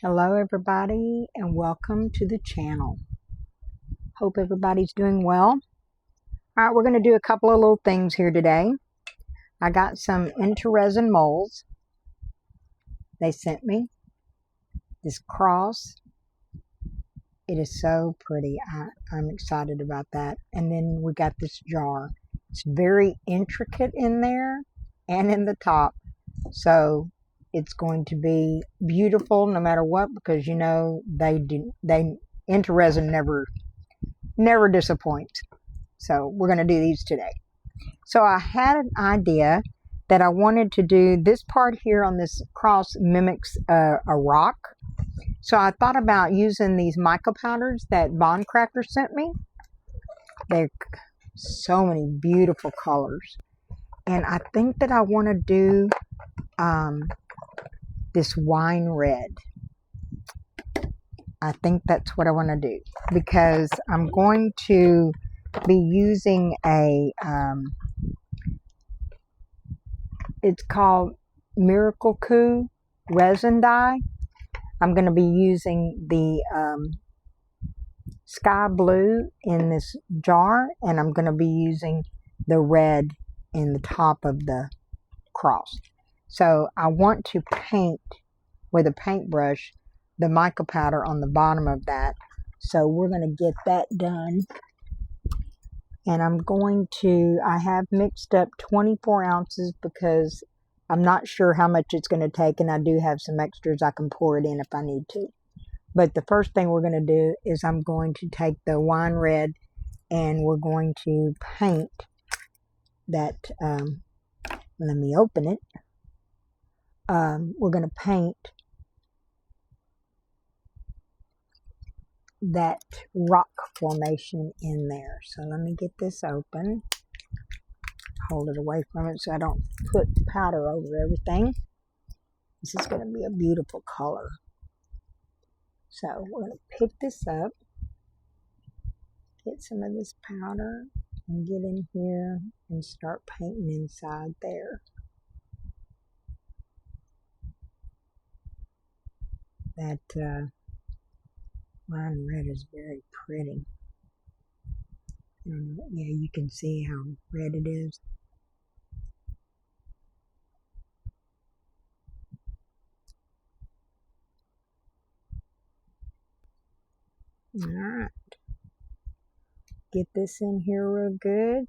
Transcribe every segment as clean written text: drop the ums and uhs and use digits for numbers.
Hello everybody and welcome to the channel. Hope everybody's doing well. Alright, we're going to do a couple of little things here today. I got some Intoresin molds. They sent me this cross. It is so pretty. I'm excited about that. And then we got this jar. It's very intricate in there and in the top. So it's going to be beautiful no matter what, because you know Intoresin never disappoints. So we're going to do these today. So I had an idea that I wanted to do this part here on this cross mimics a rock. So I thought about using these mica powders that BONDCRAFTOR sent me. They're so many beautiful colors. And I think that I want to do this wine red. I think that's what I want to do, because I'm going to be using a it's called Miracle Coup resin dye. I'm going to be using the sky blue in this jar, and I'm going to be using the red in the top of the cross. So I want to paint with a paintbrush the mica powder on the bottom of that. So we're going to get that done. And I have mixed up 24 ounces because I'm not sure how much it's going to take, and I do have some extras I can pour it in if I need to. But the first thing we're going to do is I'm going to take the wine red and we're going to paint that. Let me open it. We're going to paint that rock formation in there. So let me get this open. Hold it away from it so I don't put powder over everything. This is going to be a beautiful color. So we're going to pick this up, get some of this powder, and get in here and start painting inside there. That wine red is very pretty. Yeah, you can see how red it is. Alright. Get this in here real good.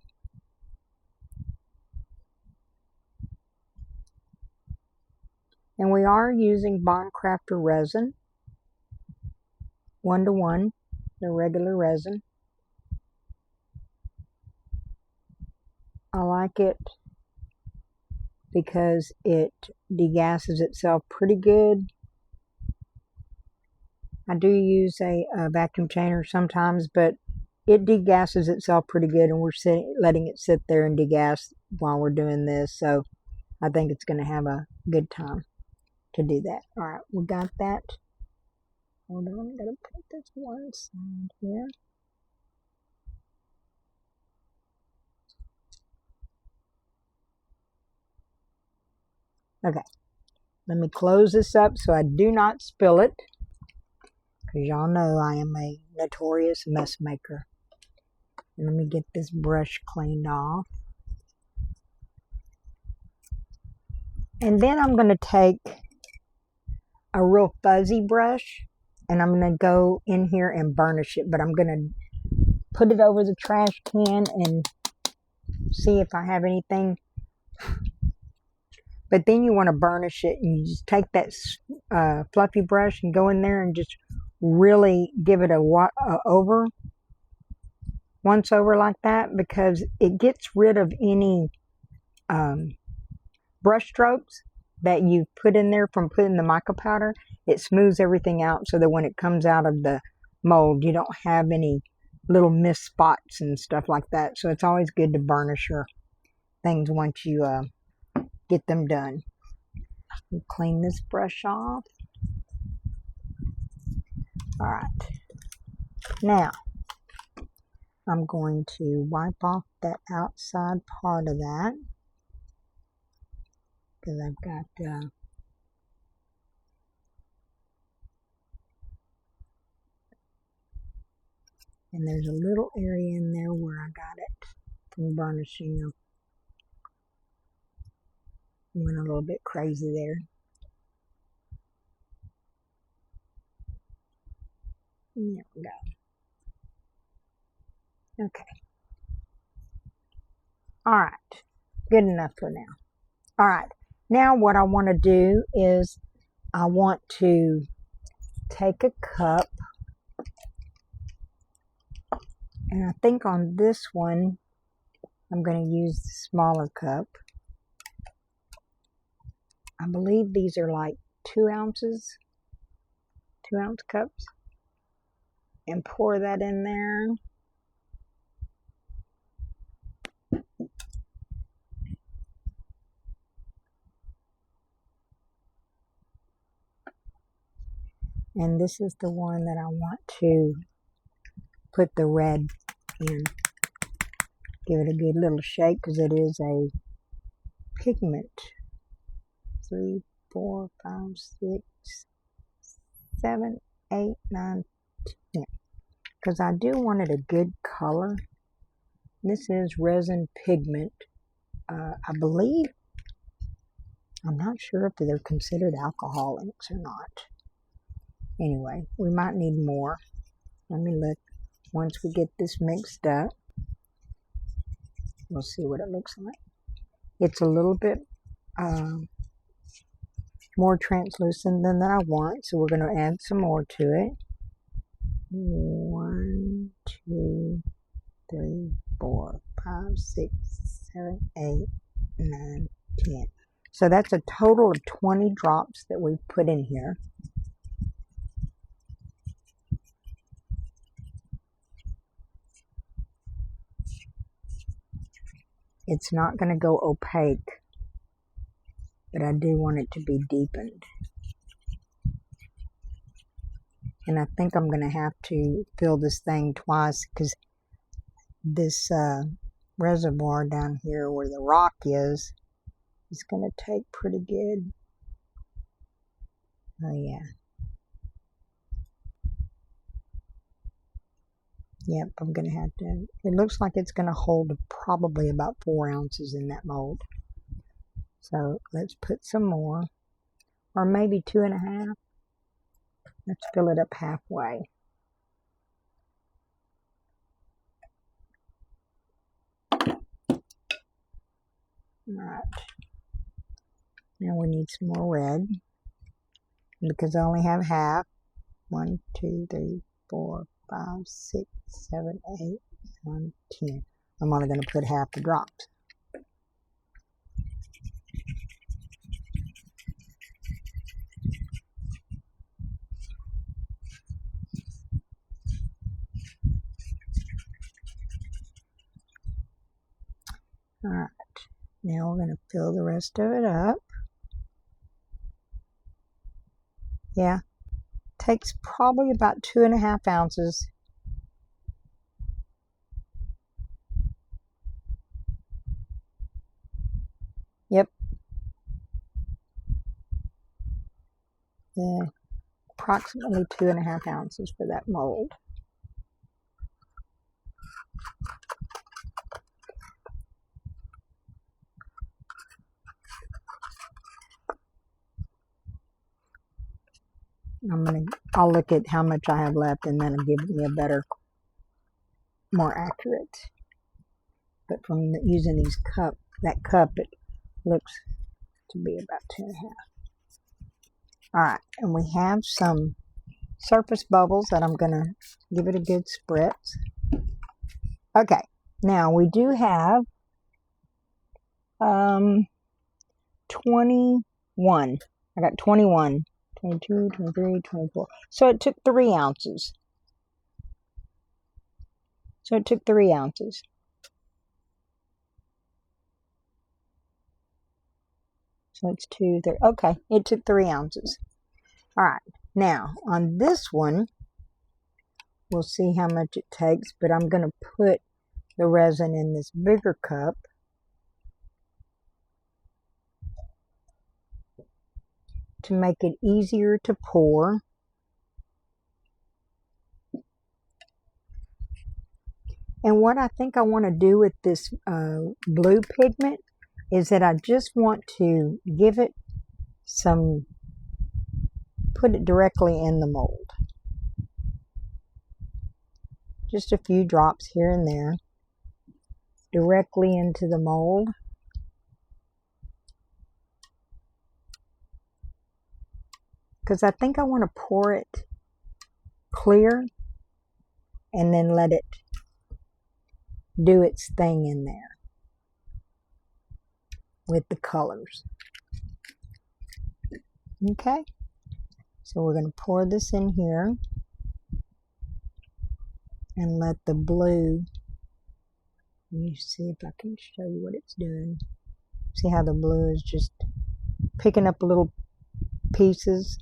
And we are using BONDCRAFTOR resin. 1:1, the regular resin. I like it because it degasses itself pretty good. I do use a vacuum chainer sometimes, but it degasses itself pretty good, and we're letting it sit there and degas while we're doing this. So I think it's going to have a good time to do that. All right, we got that. Hold on, I'm going to put this one side here. Okay, let me close this up so I do not spill it, because y'all know I am a notorious mess maker. And let me get this brush cleaned off. And then I'm going to take a real fuzzy brush and I'm going to go in here and burnish it. But I'm going to put it over the trash can and see if I have anything. But then you want to burnish it, and you just take that fluffy brush and go in there and just really give it a once over like that, because it gets rid of any brush strokes that you put in there from putting the mica powder. It smooths everything out so that when it comes out of the mold, you don't have any little missed spots and stuff like that. So it's always good to burnish your things once you get them done. We'll clean this brush off. All right. Now, I'm going to wipe off that outside part of that, because I've got And there's a little area in there where I got it from burnishing. Went a little bit crazy there. There we go. Okay. Alright. Good enough for now. Alright. Now what I want to do is I want to take a cup, and I think on this one I'm going to use the smaller cup. I believe these are like 2 ounces, 2-ounce cups, and pour that in there. And this is the one that I want to put the red in. Give it a good little shake because it is a pigment. 3, 4, 5, 6, 7, 8, 9, 10. Because I do want it a good color. This is resin pigment. I believe, I'm not sure if they're considered alcohol inks or not. Anyway, we might need more. Let me look. Once we get this mixed up, we'll see what it looks like. It's a little bit more translucent than that I want, so we're going to add some more to it. 1, 2, 3, 4, 5, 6, 7, 8, 9, 10. So that's a total of 20 drops that we put in here. It's not going to go opaque, but I do want it to be deepened. And I think I'm going to have to fill this thing twice because this reservoir down here where the rock is going to take pretty good. Oh yeah. Yep, I'm going to have to. It looks like it's going to hold probably about 4 ounces in that mold. So let's put some more, or maybe 2.5. Let's fill it up halfway. Alright. Now we need some more red. Because I only have half. 1, 2, 3, 4, 5, 6, 7, 8, 9, 10. I'm only going to put half the drops. Alright, now we're going to fill the rest of it up. Yeah, takes probably about 2.5 ounces. Yep. Yeah, approximately 2.5 ounces for that mold. I'll look at how much I have left and then it'll give me a better, more accurate. But from using that cup, it looks to be about 2.5. Alright, and we have some surface bubbles that I'm going to give it a good spritz. Okay, now we do have 21. I got 21. 22, 23, 24. So it took 3 ounces. So it's 2, 3. Okay, it took 3 ounces. All right, now on this one, we'll see how much it takes, but I'm going to put the resin in this bigger cup. To make it easier to pour. And what I think I want to do with this blue pigment is that I just want to give it some, put it directly in the mold. Just a few drops here and there, directly into the mold. Because I think I want to pour it clear and then let it do its thing in there with the colors. Okay, so we're going to pour this in here and let the blue, let me see if I can show you what it's doing. See how the blue is just picking up little pieces.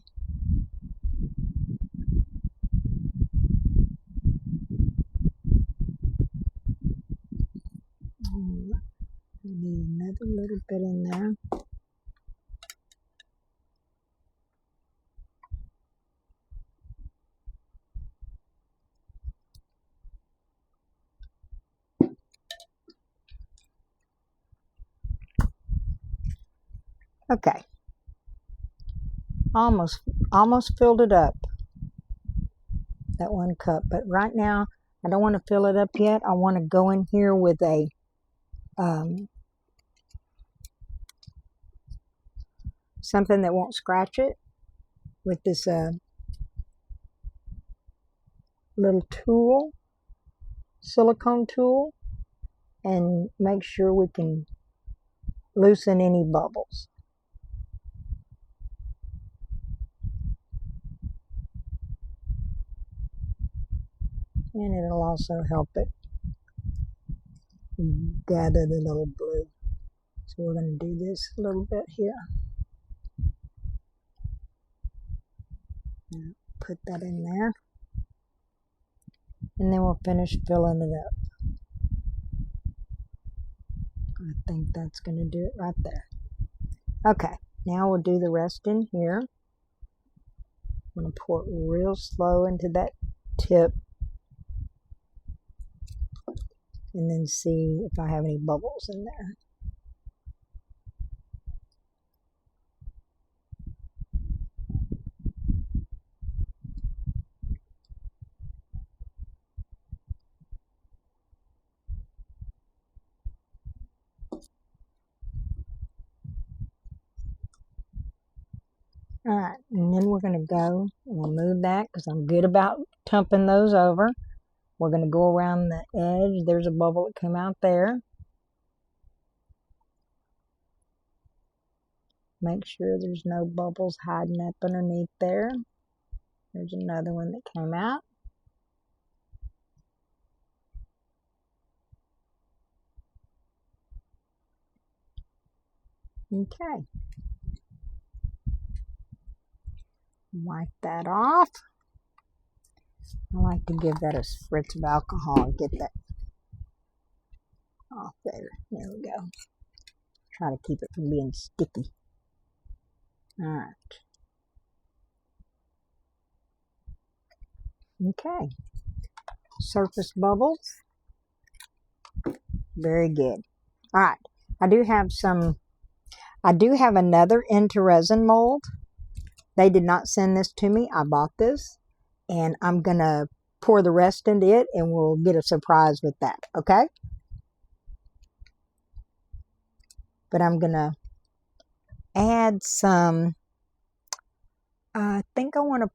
I need another little bit in there. Okay, almost filled it up, that 1 cup, but right now I don't want to fill it up yet. I want to go in here with a something that won't scratch it, with this little tool, silicone tool, and make sure we can loosen any bubbles. And it'll also help it gather the little blue. So we're going to do this a little bit here. Now, put that in there. And then we'll finish filling it up. I think that's going to do it right there. Okay, now we'll do the rest in here. I'm going to pour it real slow into that tip. And then see if I have any bubbles in there. Alright, and then we're going to go, and we'll move that because I'm good about tumping those over. We're going to go around the edge. There's a bubble that came out there. Make sure there's no bubbles hiding up underneath there. There's another one that came out. Okay. Wipe that off. I like to give that a spritz of alcohol and get that off there. There we go. Try to keep it from being sticky. Alright. Okay. Surface bubbles. Very good. Alright. I do have another Intoresin mold. They did not send this to me. I bought this. And I'm going to pour the rest into it and we'll get a surprise with that. Okay? But I'm going to add some, I think I want to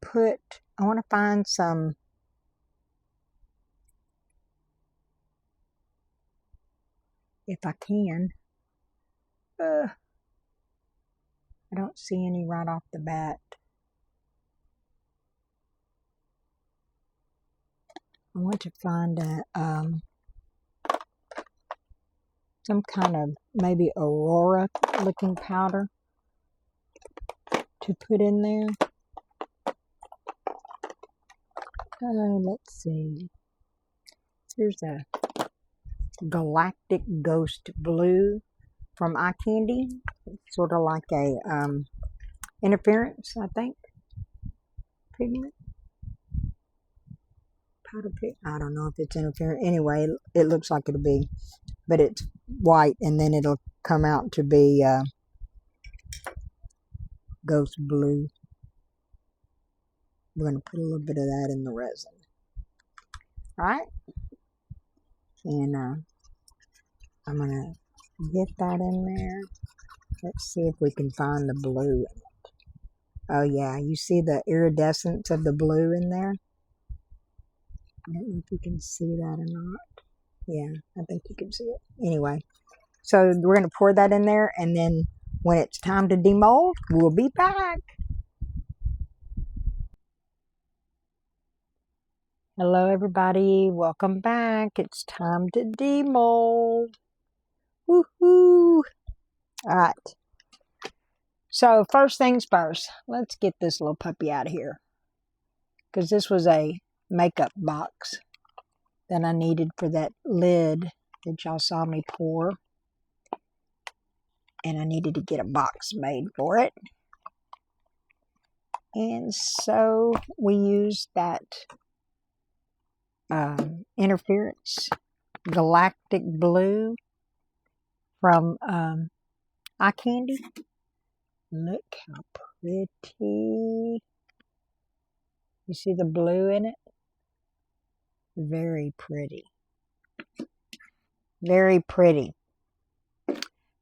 find some if I can. I don't see any right off the bat. I want to find some kind of maybe Aurora looking powder to put in there. Let's see. Here's a Galactic Ghost Blue from Eye Candy. It's sort of like a interference, I think, pigment try to pick, I don't know if it's interfering. Anyway, it looks like it'll be, but it's white, and then it'll come out to be ghost blue. We're going to put a little bit of that in the resin. All right. And I'm going to get that in there. Let's see if we can find the blue in it. Oh yeah, you see the iridescence of the blue in there? I don't know if you can see that or not. Yeah, I think you can see it. Anyway, so we're going to pour that in there, and then when it's time to demold, we'll be back. Hello everybody, welcome back. It's time to demold. Woohoo! Alright. So first things first, let's get this little puppy out of here. Because this was a makeup box that I needed for that lid that y'all saw me pour. And I needed to get a box made for it. And so we used that interference galactic blue from eye candy. Look how pretty. You see the blue in it? Very pretty. Very pretty.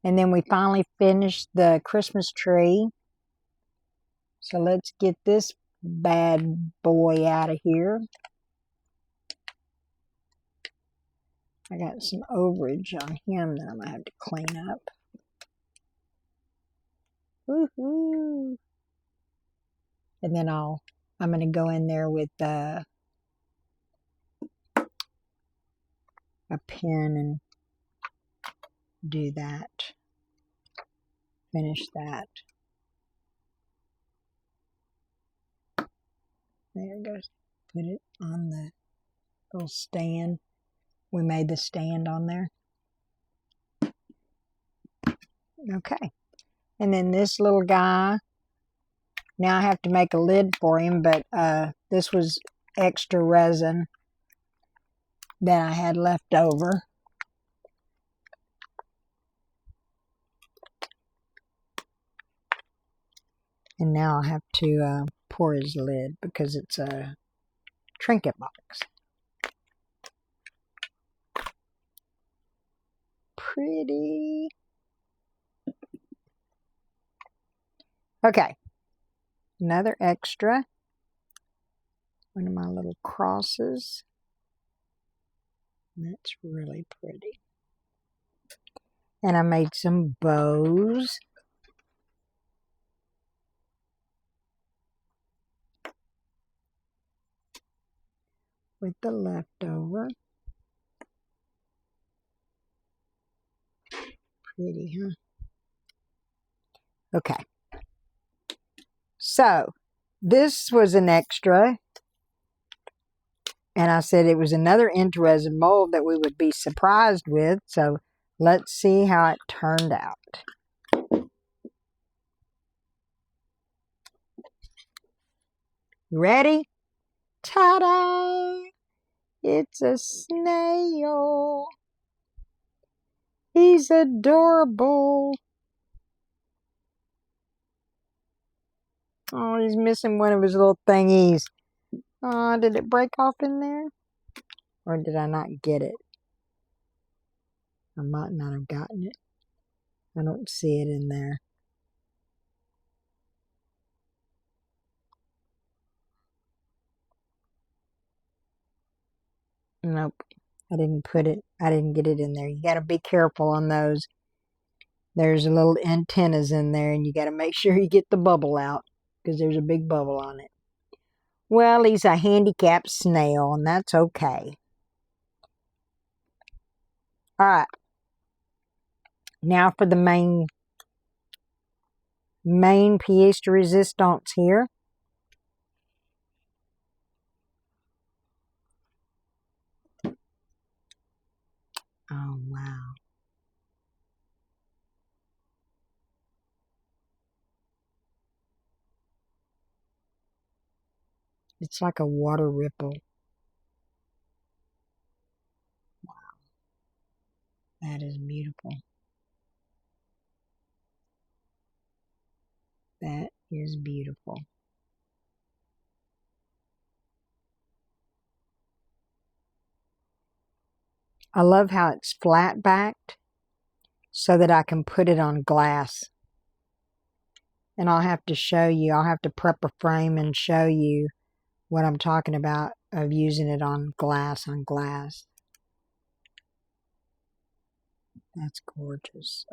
And then we finally finished the Christmas tree. So let's get this bad boy out of here. I got some overage on him that I'm going to have to clean up. Woohoo! And then I'm going to go in there with a pen and do that. Finish that. There it goes. Put it on the little stand. We made the stand on there. Okay. And then this little guy, now I have to make a lid for him, but this was extra resin that I had left over. And now I have to pour his lid because it's a trinket box. Pretty. Okay. Another extra. One of my little crosses. That's really pretty. And I made some bows. With the leftover. Pretty, huh? Okay. So, this was an extra. And I said it was another Intoresin mold that we would be surprised with. So, let's see how it turned out. Ready? Ta-da! It's a snail. He's adorable. Oh, he's missing one of his little thingies. Oh, did it break off in there? Or did I not get it? I might not have gotten it. I don't see it in there. Nope. I didn't put it. I didn't get it in there. You got to be careful on those. There's little antennas in there, and you got to make sure you get the bubble out because there's a big bubble on it. Well, he's a handicapped snail, and that's okay. All right. Now for the main pièce de résistance here. Oh, wow. It's like a water ripple. That is beautiful. That is beautiful. I love how it's flat backed so that I can put it on glass. And I'll have to show you, I'll have to prep a frame and show you what I'm talking about of using it on glass. That's gorgeous.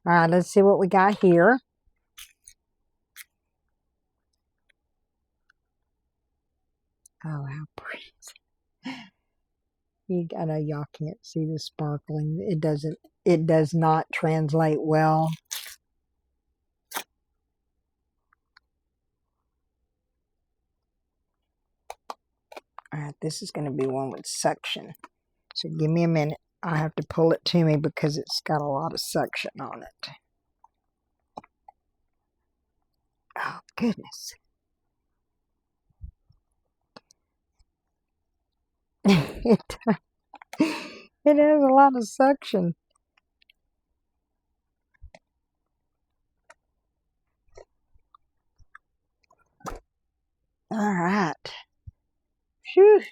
All right, let's see what we got here. Oh, how pretty. I know y'all can't see the sparkling. It does not translate well. All right, this is going to be one with suction. So give me a minute. I have to pull it to me because it's got a lot of suction on it. Oh, goodness. It has a lot of suction. All right. Phew.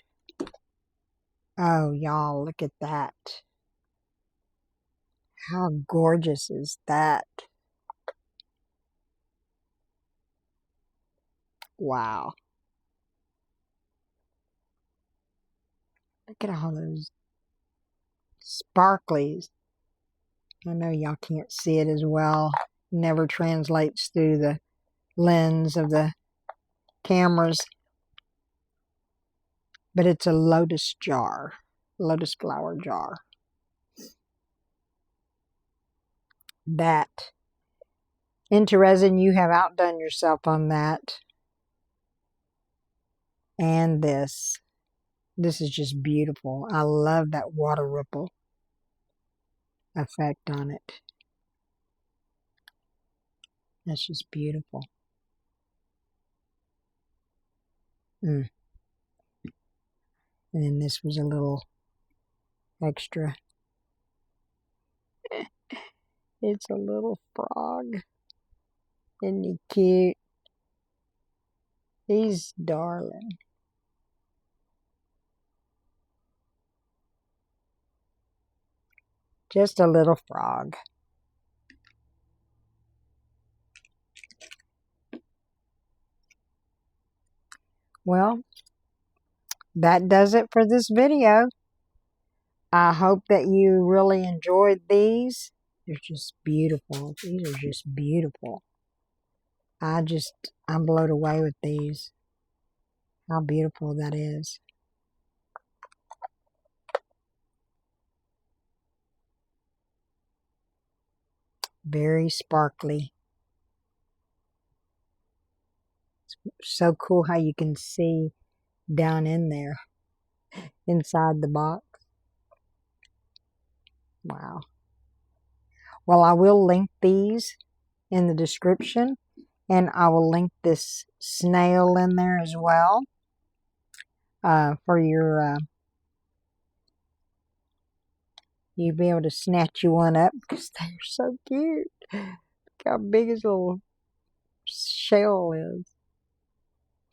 Oh, y'all, look at that. How gorgeous is that? Wow. Look at all those sparklies. I know y'all can't see it as well. Never translates through the lens of the cameras. But it's a lotus jar. Lotus flower jar. That. Intoresin, you have outdone yourself on that. And this. This is just beautiful. I love that water ripple effect on it. That's just beautiful. And then this was a little extra. It's a little frog. Isn't he cute? He's darling. Just a little frog. Well, that does it for this video. I hope that you really enjoyed these. They're just beautiful. These are just beautiful. I'm blown away with these. How beautiful that is. Very sparkly. It's so cool how you can see down in there, inside the box. Wow. Well, I will link these in the description, and I will link this snail in there as well for your, you'll be able to snatch you one up because they're so cute. Look how big his little shell is.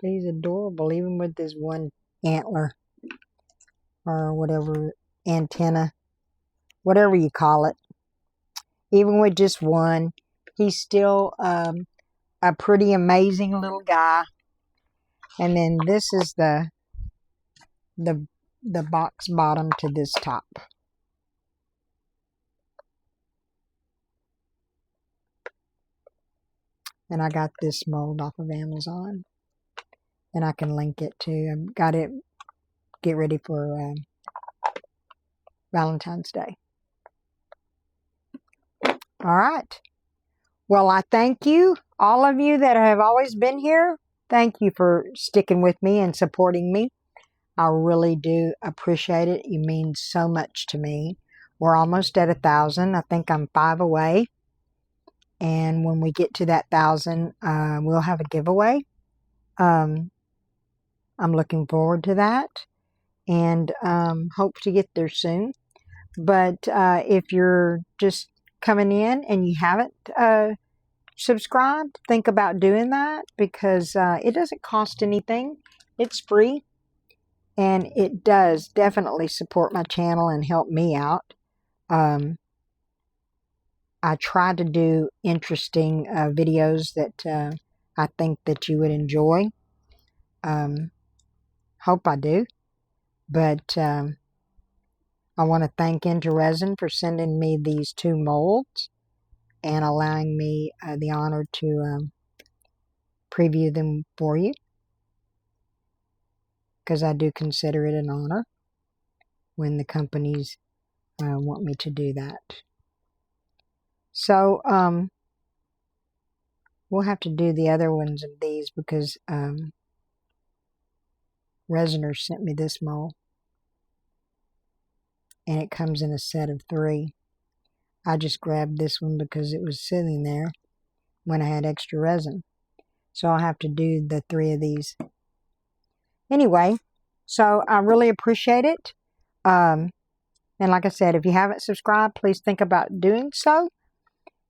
He's adorable, even with this one antler or whatever, antenna, whatever you call it. Even with just one, he's still a pretty amazing little guy. And then this is the box bottom to this top. And I got this mold off of Amazon. And I can link it too. I've got it, get ready for Valentine's Day. All right. Well, I thank you, all of you that have always been here. Thank you for sticking with me and supporting me. I really do appreciate it. You mean so much to me. We're almost at 1,000. I think I'm 5 away. And when we get to that 1,000, we'll have a giveaway. I'm looking forward to that. And hope to get there soon. But if you're just coming in and you haven't subscribed, think about doing that, because it doesn't cost anything. It's free, and it does definitely support my channel and help me out. I try to do interesting videos that I think that you would enjoy. Hope I do. But I want to thank Intoresin for sending me these 2 molds and allowing me the honor to preview them for you, because I do consider it an honor when the companies want me to do that. So we'll have to do the other ones of these, because Resiners sent me this mold, and it comes in a set of 3. I just grabbed this one because it was sitting there when I had extra resin. So I'll have to do the 3 of these. Anyway, so I really appreciate it. And like I said, if you haven't subscribed, please think about doing so.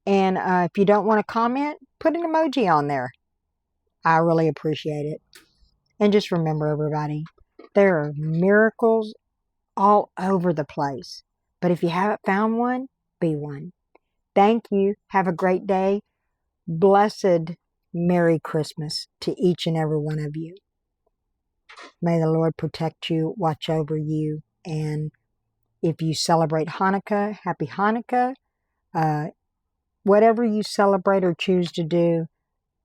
And if you don't want to comment, put an emoji on there. I really appreciate it. And just remember, everybody, there are miracles all over the place. But if you haven't found one, be one. Thank you. Have a great day. Blessed Merry Christmas to each and every one of you. May the Lord protect you, watch over you, and if you celebrate Hanukkah, happy Hanukkah. Whatever you celebrate or choose to do,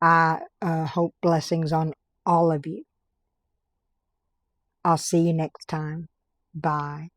I hope blessings on all of you. I'll see you next time. Bye.